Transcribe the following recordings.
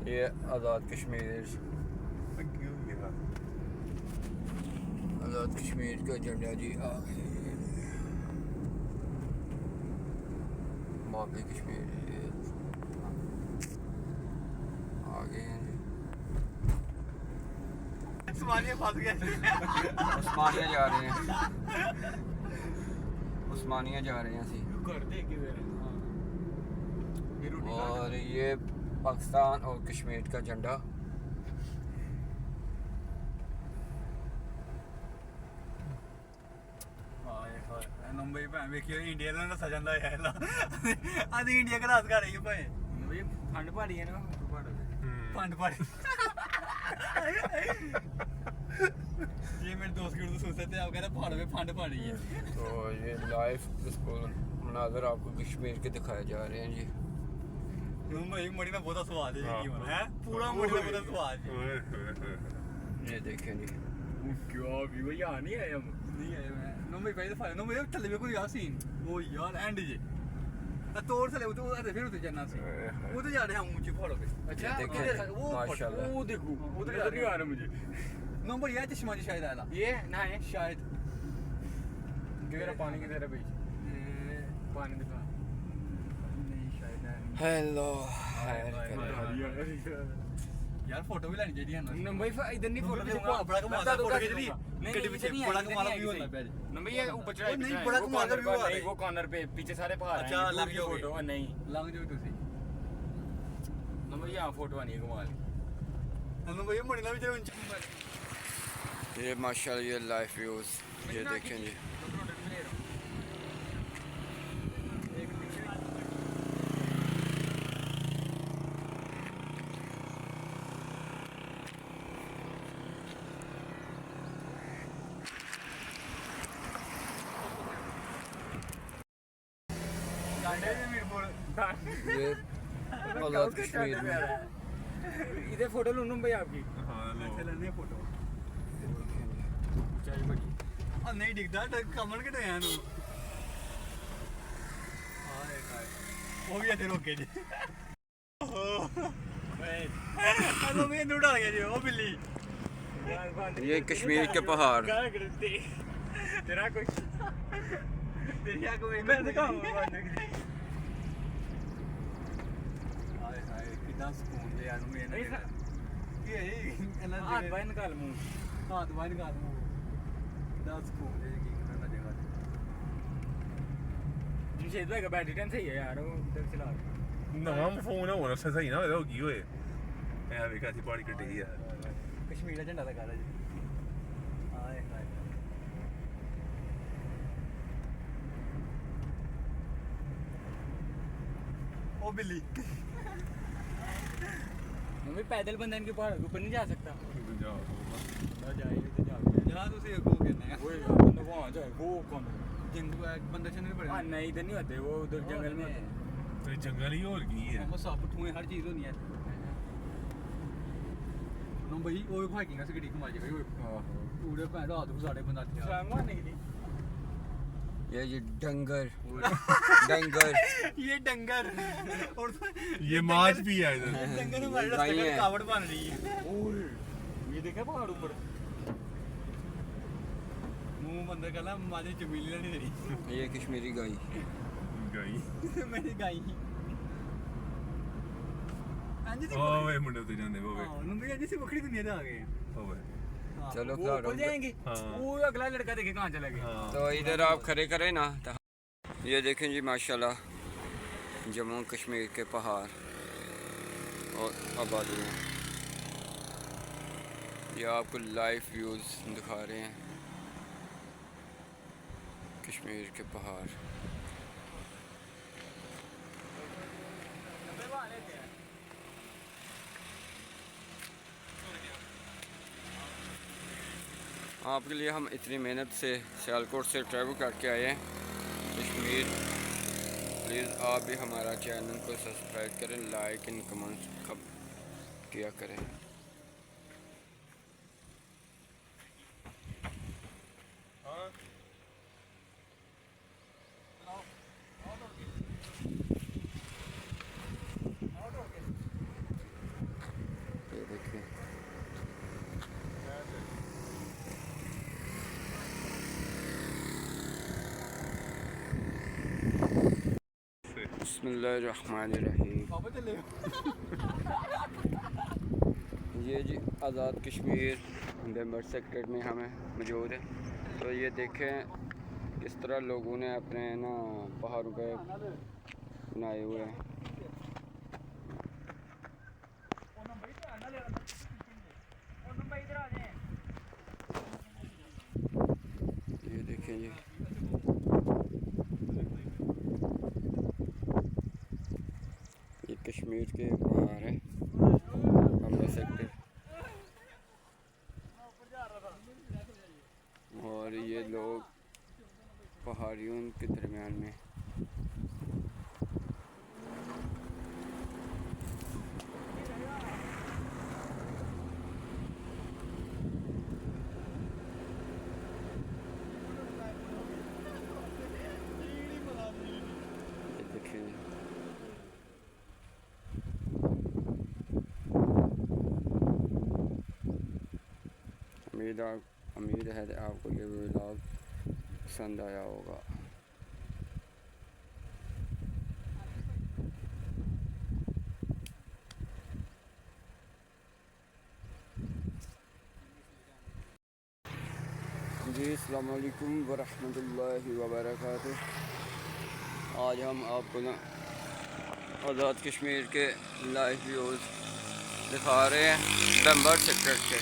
ये आज़ाद कश्मीर, आज़ाद कश्मीर का झंडा जी आ गया। बाकी कश्मीर आ गए हैं जी। उस्मानिया फंस गया। उस्मानिया जा रहे हैं, उस्मानिया जा रहे हैं असी। और ये पाकिस्तान और कश्मीर का झंडा। मुंबई भैन वेखियो इंडिया ਨਾਲ ਨਸਾ ਜਾਂਦਾ ਹੈ ਲਾ ਆਦੀ ਇੰਡੀਆ ਕਲਾਸ ਕਰ ਰਹੀ ਹੈ ਭਾਏ ਬਈ ਫੰਡ ਭਾੜੀ ਹੈ ਨਾ फंड पाड़ी ये मेरे दोस्त की उर्दू सोचते थे आप कह रहे पहाड़ में फंड पाड़ी है। तो ये लाइव मनाजर आपको कश्मीर के दिखाए जा रहे हैं जी। भाई मड़ी ना बहुत स्वाद है पूरा मड़ी ना बहुत स्वाद है। ये देखें जी क्या भी वो यार नहीं आया मैं नंबर भाई तो फाइल नंबर थले में कोई यार सीन वो यार एंड जे तोड़ से ले तो फिर उधर जाना सी वो तो जा रहे हम ऊंचे पहाड़ों पे। अच्छा वो माशाल्लाह वो देखो वो तो नहीं आ रहा मुझे नंबर यार चश्मा जी शायद आया ये ना है शायद तेरा पानी की तरह बीच पानी दिखा नहीं शायद हेलो यार फोटो भी लेनी चाहिए ना नंबर इधर नहीं फोटो बड़ा कमाल का फोटो खींच रही कड़ी पीछे बड़ा कमाल व्यू होता है नंबर ये ऊपर चढ़ाई नहीं बड़ा कमाल का व्यू आ रहा है वो कॉर्नर पे पीछे सारे पहाड़ हैं। अच्छा लग जाओ फोटो नहीं लग जाओ तुसी नंबर यहां फोटो नहीं कमाल नंबर ये मड़ी ना भी चलो ये माशाल्लाह ये लाइव व्यूज ये देखें जी। ये आज़ाद कश्मीर में इधर फोटो लूं भाई आपकी। हां ले फोटो ऊंचाई बड़ी और नहीं दिखता कमर के हैं नु हाय हाय वो भी इधर रोके जी हेलो मैं उड़ा गया जी वो बिल्ली ये कश्मीर के पहाड़ तेरा कुछ तेरी आंख में मैं दिखाऊंगा कितना सुकून दे यार मैं ना ये हाथ बाहर निकाल मुंह हाथ बाहर निकाल मुंह कितना सुकून दे की करना जगह जमशेद भाई का बैटरी टेंशन सही है यार वो इधर चला नवा फोन होना सही ना होगा की होए मैं देखा थी पहाड़ी कटी है कश्मीर का झंडा लगा रहा जी हाय हाय ओ बिल्ली मैं पैदल बंदा इनके पहाड़ के ऊपर नहीं जा सकता जाइए तो जहाँ तुम अगो कहने वो बंदा वहाँ जाए वो कौन बंदा चलने पड़े हाँ नहीं इधर नहीं होते वो उधर जंगल में तो जंगल ही और की है वो साफ ठुए हर चीज़ होनी है ना भाई वो हाइकिंग से गड्डी घुमा जाएगा पूरे पैर रात को साढ़े बंदा मारने के लिए ये डंगर डंगर ये डंगर और ये माछ भी है इधर डंगर हमारे रास्ते में रुकावट बन रही है और ये देखा पहाड़ ऊपर मुंह बंद कर ला माजे चमेली नहीं दे रही ये कश्मीरी गाय गई मेरी गाय अंजी ओए मुंडे तो जाने वो हां नंबर अंजी से बकरी दुनिया में आ गए ओए चलो वो जाएंगे वो अगला लड़का देखे कहाँ चला गया तो इधर आप खड़े करें ना तो ये देखें जी माशाल्लाह जम्मू कश्मीर के पहाड़ और आबादियाँ ये आपको लाइव व्यूज़ दिखा रहे हैं कश्मीर के पहाड़। आपके लिए हम इतनी मेहनत से सियालकोट से ट्रैवल करके आए हैं कश्मीर। प्लीज़ आप भी हमारा चैनल को सब्सक्राइब करें, लाइक एंड कमेंट्स किया करें। बिस्मिल्लाहिर्रहमानिर्रहीम। पापा चले ये जी आज़ाद कश्मीर मेंबर सेक्रेटरी में हमें मौजूद है। तो ये देखें किस तरह लोगों ने अपने ना पहाड़ों पे बनाए हुए हैं। ये देखें जी, ये कश्मीर के पहाड़ है मेंबर सेक्रेटरी, और ये लोग पहाड़ियों के दरमियान में। ये देखिए उम्मीद है आपको ये व्लॉग पसंद आया होगा। जी अस्सलाम वालेकुम वरहमतुल्लाहि वबरकातुह। आज हम आपको ना आज़ाद कश्मीर के लाइव व्यूज़ दिखा रहे हैं मेंबर सेक्टर के।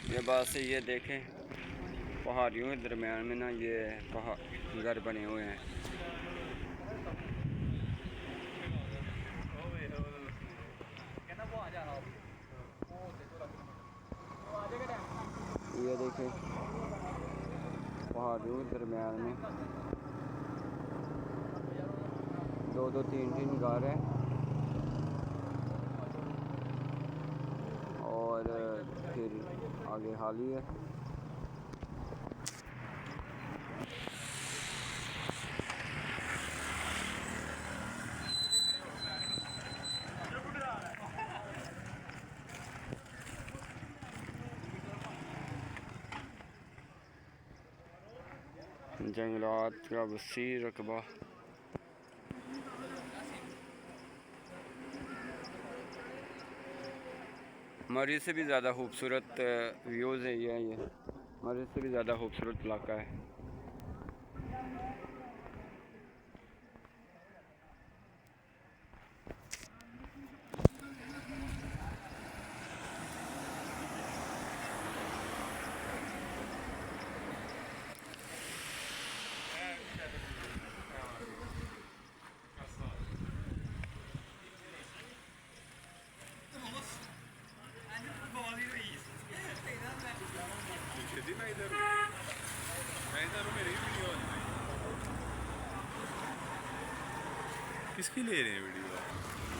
ये बात से ये देखें पहाड़ियों के दरमियान में ना ये पहाड़ घर बने हुए हैं। ये देखें पहाड़ियों के दरमियान में 2-2 3-3 घर हैं और फिर आगे हाली है। जंगलात का वसी रकबा। मरी से भी ज़्यादा खूबसूरत व्यूज़ है ये मरी से भी ज़्यादा खूबसूरत इलाका है। किसकी ले रहे हैं वीडियो?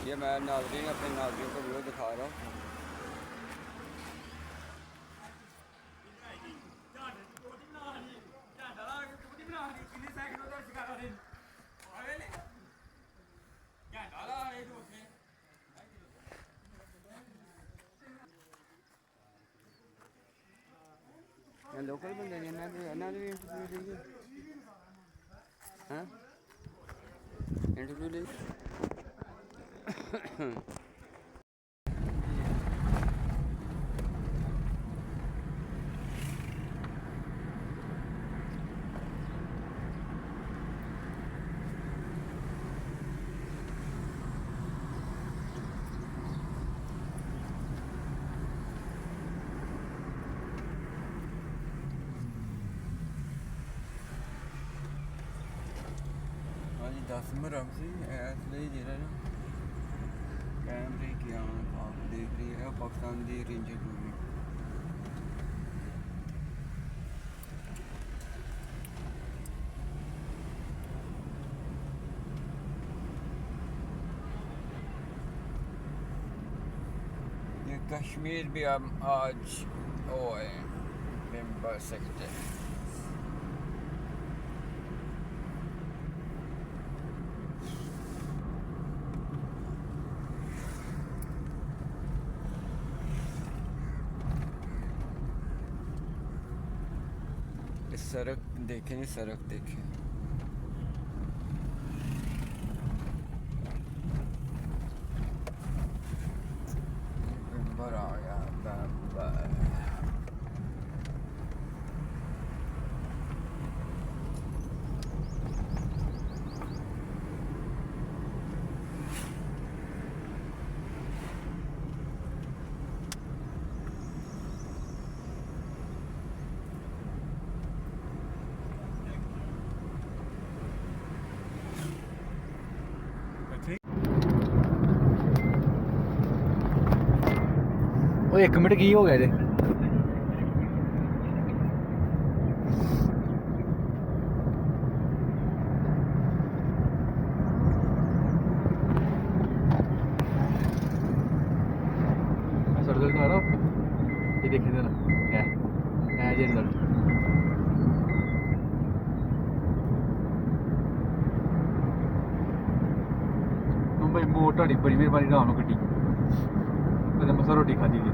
ये मैं नाज़रीन अपने नाज़रीन को वीडियो दिखा रहा हूँ। लोकल बंदे ने ना भी इंटरव्यू ली हाँ इंटरव्यू ली। दसवें रमज़ी इसलिए जेह्ड़ा ना कैमरे की आंख आप देख रही है पाकिस्तान दी रेंजर मूवी। ये कश्मीर भी हम आज ओए मेंबर सकते हैं। सड़क देखें नहीं, सड़क देखें। नंबर आ गया बाबा। ਉਹ 1 ਮਿੰਟ ਕੀ ਹੋ ਗਿਆ ਜੇ ਸਰਦਲ ਦਾ ਰੋ ਇਹ ਦੇਖੇ ਜਰਾ ਹੈ ਜੇ ਰਿਜ਼ਲਟ ਮੁੰਬਈ ਮੋੜ ਤੁਹਾਡੀ ਬੜੀ ਮਿਹਰਬਾਨੀ ਰਾਮ ਨੂੰ ਗੱਡੀ ਤੇ ਮਸਾ ਰੋਟੀ ਖਾਦੀ ਜੀ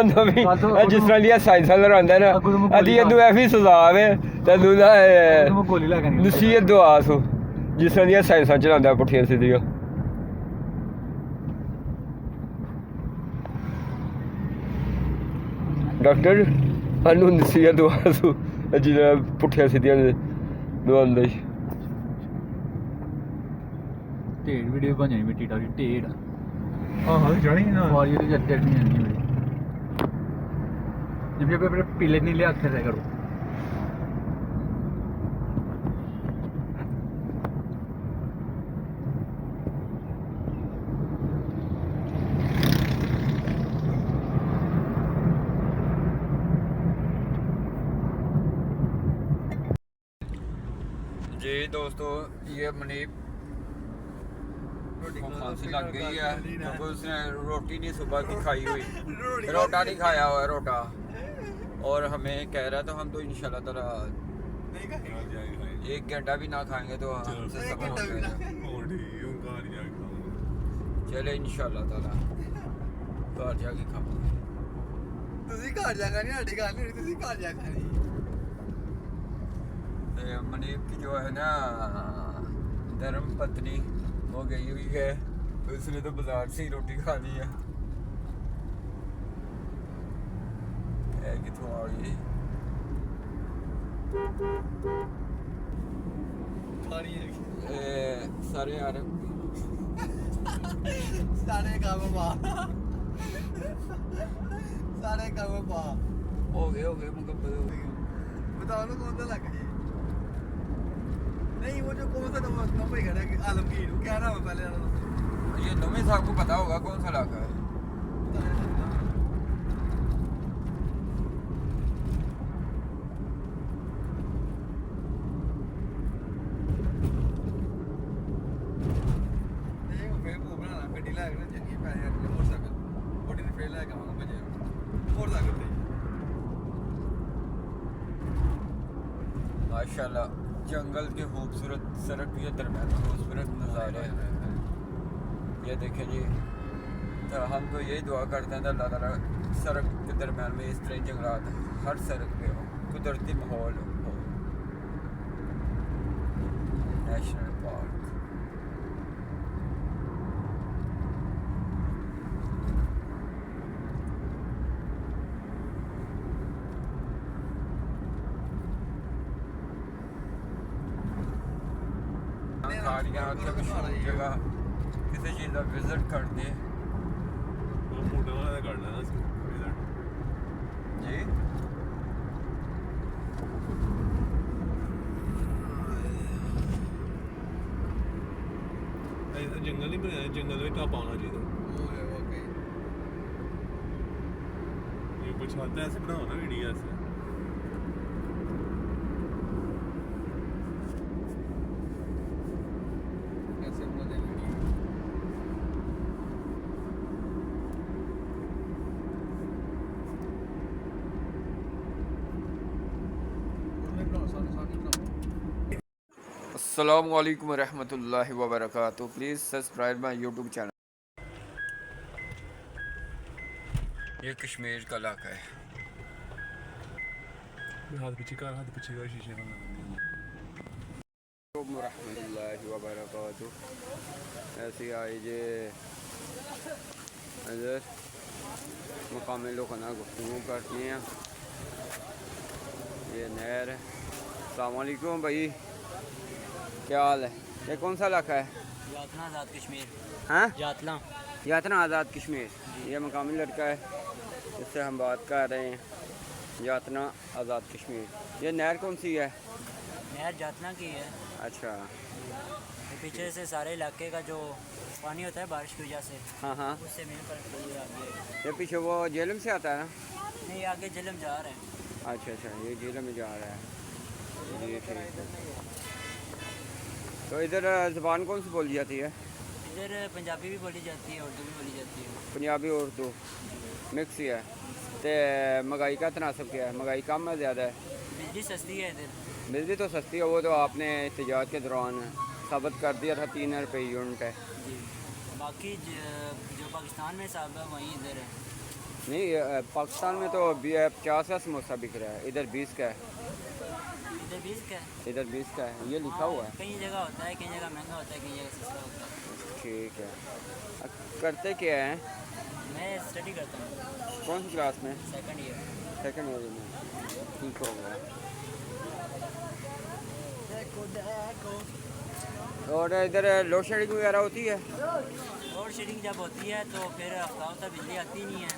ਨਵੀਂ ਜਿਸ ਤਰ੍ਹਾਂ ਦੀਆਂ ਸਾਇੰਸਾਂ ਲੜਾਉਂਦਾ ਨਾ ਅਦੀ ਇਹਨੂੰ ਐ ਵੀ ਸਜ਼ਾ ਆਵੇ ਤੈਨੂੰ ਨਾ ਮੈਂ ਗੋਲੀ ਲਾ ਕੇ ਨਹੀਂ ਨਸੀਹਤ ਦੁਆ ਸੋ ਜਿਸ ਤਰ੍ਹਾਂ ਦੀਆਂ ਸਾਇੰਸਾਂ ਚਲਾਉਂਦਾ ਪੁੱਠੀਆਂ ਸਿੱਧੀਆਂ। ਡਾਕਟਰ ਸਾਨੂੰ ਨਸੀਹਤ ਦੁਆ ਸੋ ਜਿਹੜਾ ਪੁੱਠੀਆਂ ਸਿੱਧੀਆਂ ਦਵਾਉਂਦਾ ਹੀ। ਢੇੜ ਵੀਡੀਓ ਬਣ ਜਾਣੀ ਮਿੱਟੀ ਟਾਰੀ ਢੇੜ हाँ जानी ना वाली तो जट नहीं आनी मेरी जब जब अपने पीले नहीं ले आते रह करो जी दोस्तों ये मनीप को खांसी लग गई है क्योंकि उसने रोटी नहीं सुबह की खाई हुई, रोटा नहीं खाया हुआ है रोटा, और हमें कह रहा तो हम तो इंशाल्लाह ताला 1 घंटा भी ना खाएंगे तो हमसे सब हो जाएगा। चले इंशाल्लाह ताला घर जाके खाओगे। ਤੁਸੀਂ ਘਰ ਜਾ ਖਾਣੀ ਸਾਡੀ ਗੱਲ ਨਹੀਂ ਤੁਸੀਂ ਘਰ ਜਾ ਖਾਣੀ मनीप की जो है ना धर्म पत्नी वो गई हुई है, उसने तो बाजार से ही रोटी खा ली है। कितों आ गई ਖਾਣੀ ਹੈ सारे यार ਸਾਰੇ ਕੰਮ ਪਾ ਸਾਰੇ ਕੰਮ ਪਾ हो गए मुकम्मल हो गए। बताओ ना कौन सा लग गई नहीं वो जो कौन सा नंबर है कि आलमगीर वो क्या नाम है पहले वाला ये नवे साहब को पता होगा कौन सा इलाका है। माशाल्लाह जंगल के खूबसूरत सड़क के दरम्यान खूबसूरत नज़ारे हैं। ये देखें जी, तो हम तो यही दुआ करते हैं अल्लाह ताला सड़क के दरम्यान में इस तरह जंगलात हर सड़क पे हो, कुदरती माहौल हो। नेशनल पार्क जगह किसी चीज़ का विजिट कर दे जी। जंगल नहीं बनाया, जंगल में ढाबा होना चाहिए। ये कुछ आता है ऐसे बनाओ ना वीडियो ऐसे। अस्सलामुअलैकुम रहमतुल्लाहि व बरकातुहू। Please subscribe my YouTube channel. ये कश्मीर का इलाका है। हाथ पीछे कर शीशे में रहमतुल्लाहि व बरकातहू। ऐसे आई जे इधर मकामी लोगों ना गुफ्तगू करती हैं। ये नहर है। अस्सलाम वालेकुम भाई, क्या हाल है? ये कौन सा इलाका है? यातना आज़ाद कश्मीर। हाँ, यातना। यातना आज़ाद कश्मीर। ये मकामी लड़का है जिससे हम बात कर रहे हैं। यातना आज़ाद कश्मीर। ये नहर कौन सी है? नहर यातना की है। अच्छा, ये पीछे से सारे इलाके का जो पानी होता है बारिश की वजह से, हाँ हाँ। उससे मिलकर ये आगे। ये पीछे वो जेलम से आता है ना? नहीं, आगे झेलम जा रहे हैं। अच्छा अच्छा, ये जेलम में जा रहा है। जी ठीक है। तो इधर ज़बान कौन सी बोली जाती है? इधर पंजाबी भी बोली जाती है, उर्दू भी बोली जाती है। पंजाबी उर्दू मिक्स ही है। तो महंगाई का तनासब क्या है? महंगाई कम है ज़्यादा है? बिजली सस्ती है इधर। बिजली तो सस्ती है, वो तो आपने एहतजाज के दौरान साबित कर दिया था। 3 रुपये यूनिट है। जी, बाकी जो पाकिस्तान में हिसाब है वहीं इधर है। नहीं, पाकिस्तान में तो 50 का समोसा बिक रहा है, इधर 20 का है। इधर 20 का है। इधर 20 का है, ये लिखा हुआ है। कई जगह होता है, कई जगह महंगा होता है, कई जगह सस्ता होता है। ठीक है। करते क्या हैं? मैं स्टडी करता हूँ कौन सी क्लास में? Second year. सेकंड ईयर में। ठीक हो गया। और इधर लोड शेडिंग वगैरह होती है? और शेडिंग जब होती है तो फिर हफ्ता हफ्ता बिजली आती नहीं है।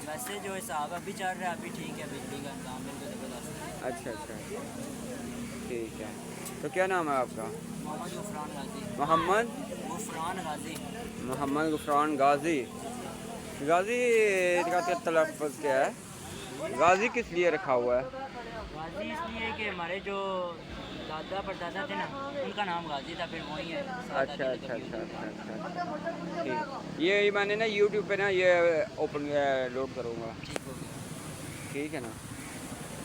वैसे जो हिसाब अभी चल रहा है अभी ठीक है, बिजली का इंतजाम बिल्कुल ज़बरदस्त है। अच्छा अच्छा, ठीक है। तो क्या नाम है आपका? मोहम्मद गुफरान गाजी। मोहम्मद गुफरान गाजी। मोहम्मद गुफरान गाजी। गाजी का तलफ़्फ़ुज़ क्या है? गाजी किस लिए रखा हुआ है? गाजी इसलिए कि हमारे जो दादा परदादा थे ना, उनका नाम गाजी था, फिर वही है। अच्छा अच्छा अच्छा अच्छा अच्छा, ठीक। ये मैंने ना यूट्यूब पे ना ये ओपन लोड करूँगा। ठीक हो गया। ठीक है ना?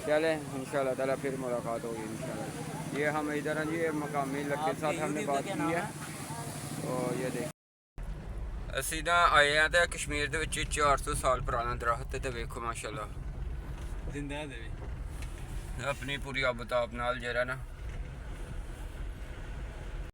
चले इंशाल्लाह ताला फिर मुलाकात होगी इंशाल्लाह। ये हम इधर हैं जी, ये मकामी लड़के के साथ हमने बात की है। और ये देख ਅਸੀਂ ਨਾ ਆਏ ਆ ਤੇ ਕਸ਼ਮੀਰ ਦੇ ਵਿੱਚ 400 ਸਾਲ ਪੁਰਾਣਾ ਦਰਖਤ ਤੇ ਵੇਖੋ ਮਾਸ਼ਾਅੱਲਾ जिंदा है देवी। ਆਪਣੀ ਪੂਰੀ ਆਬਤਾਬ ਨਾਲ ਜਿਹੜਾ ਨਾ